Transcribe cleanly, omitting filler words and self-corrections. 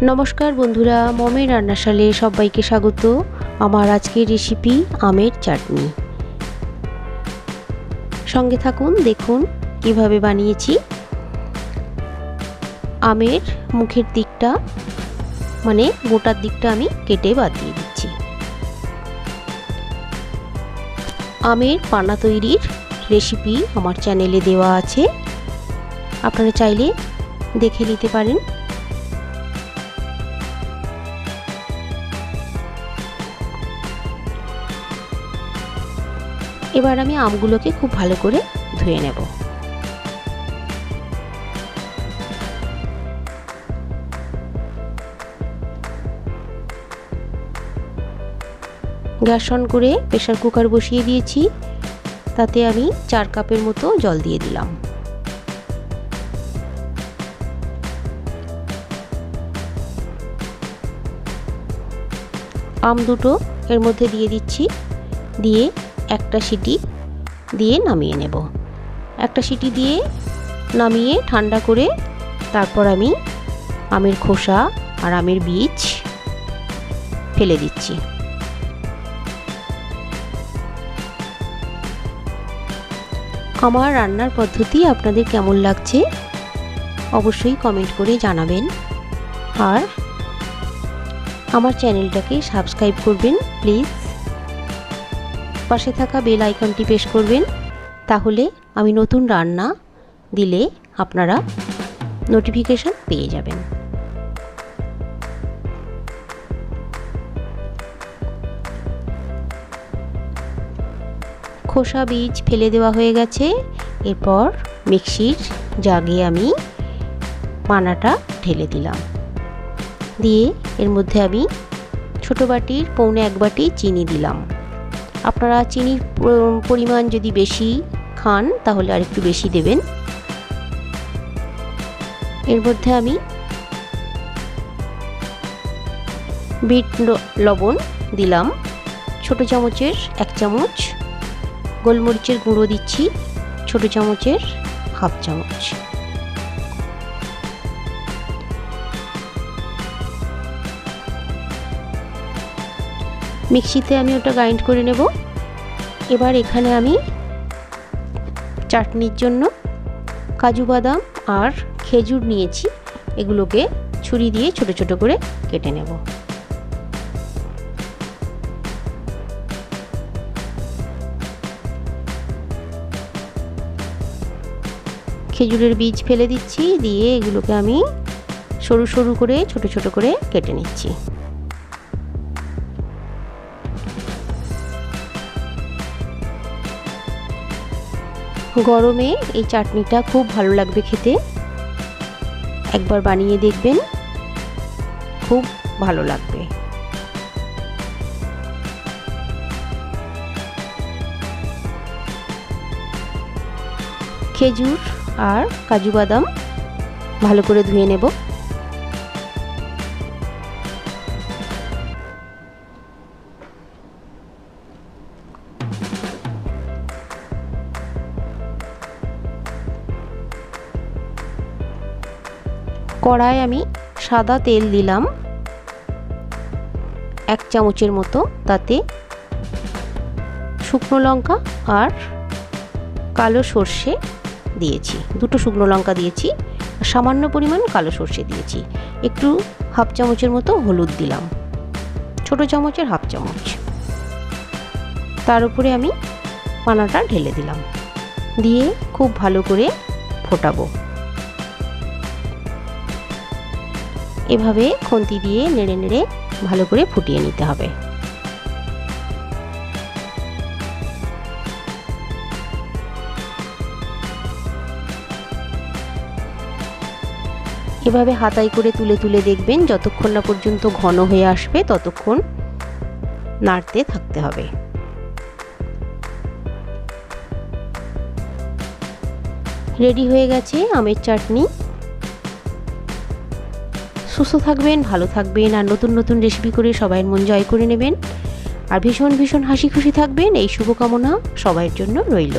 नमस्कार बंधुरा ममेर रान्नाशाले सबाइके स्वागत। आमार आजकेर रेसिपि आमेर चाटनी। संगे थाकुन देखुन किभाबे बानिয়েছি। आमेर मुखेर दिकटा माने गोटार दिकटा आमी केटे बाद दिए दिচ্ছি। आमेर पाना तैरिर रेसिपि आमार चैनेले देवा आछे, आपनारा चाइले देखे निते पारेन। এবার আমি আমগুলোকে খুব ভালো করে ধুয়ে নেব। গ্যাস অন করে প্রেসার কুকার বসিয়ে দিয়েছি, তাতে আমি 4 কাপের মতো জল দিয়ে দিলাম। আম দুটো এর মধ্যে দিয়ে দিচ্ছি, দিয়ে একটা সিটি দিয়ে নামিয়ে নেব। একটা সিটি দিয়ে নামিয়ে ঠান্ডা করে তারপর আমি আমের খোসা আর আমের বীজ ফেলে দিচ্ছি। আমার রান্নার পদ্ধতি আপনাদের কেমন লাগছে অবশ্যই কমেন্ট করে জানাবেন, আর আমার চ্যানেলটাকে সাবস্ক্রাইব করবেন প্লিজ। পাশে থাকা বেল আইকনটি প্রেস করবেন, তাহলে আমি নতুন রান্না দিলে আপনারা নোটিফিকেশন পেয়ে যাবেন। খোসা বীজ ফেলে দেওয়া হয়ে গেছে। এরপর মিক্সির জাগে আমি পানাটা ঢেলে দিলাম, দিয়ে এর মধ্যে আমি ছোট বাটির পৌনে 1 বাটি চিনি দিলাম। আপনারা চিনির পরিমাণ যদি বেশি খান তাহলে আরেকটু বেশি দেবেন। এর মধ্যে আমি বিট লবণ দিলাম ছোট চামচের 1 চামচ, গোলমরিচের গুঁড়ো দিচ্ছি ছোট চামচের 1/2 চামচ। মিক্সিতে আমি ওটা গ্রাইন্ড করে নেব। এবার এখানে আমি চাটনির জন্য কাজু বাদাম আর খেজুর নিয়েছি, এগুলোকে ছুরি দিয়ে ছোট ছোট করে কেটে নেব। খেজুরের বীজ ফেলে দিচ্ছি, দিয়ে এগুলোকে আমি সরু সরু করে ছোট ছোট করে কেটে নিচ্ছি। গরমে এই চাটনিটা খুব ভালো লাগবে খেতে, একবার বানিয়ে দেখবেন, খুব ভালো লাগবে। খেজুর আর কাজু বাদাম ভালো করে ধুয়ে নেব। কড়াই আমি সাদা তেল দিলাম 1 চামচের মতো, তাতে শুকনো লঙ্কা আর কালো সর্ষে দিয়েছি, 2টো শুকনো লঙ্কা দিয়েছি, সামান্য পরিমাণ কালো সর্ষে দিয়েছি, একটু 1/2 চামচের মতো হলুদ দিলাম, ছোট চামচের 1/2 চামচ। তার উপরে আমি পানাটা ঢেলে দিলাম, দিয়ে খুব ভালো করে ফোটাবো। এভাবে খুন্তি দিয়ে নেড়ে নেড়ে ভালো করে ফুটিয়ে নিতে হবে। এভাবে হাতায় করে তুলে তুলে দেখবেন, যতক্ষণ না পর্যন্ত ঘন হয়ে আসবে ততক্ষণ নাড়তে থাকতে হবে। রেডি হয়ে গেছে আমের চাটনি। সুস্থ থাকবেন, ভালো থাকবেন, আর নতুন নতুন রেসিপি করে সবাই মন জয় করে নেবেন, আর ভীষণ ভীষণ হাসি খুশি থাকবেন, এই শুভকামনা সবার জন্য রইল।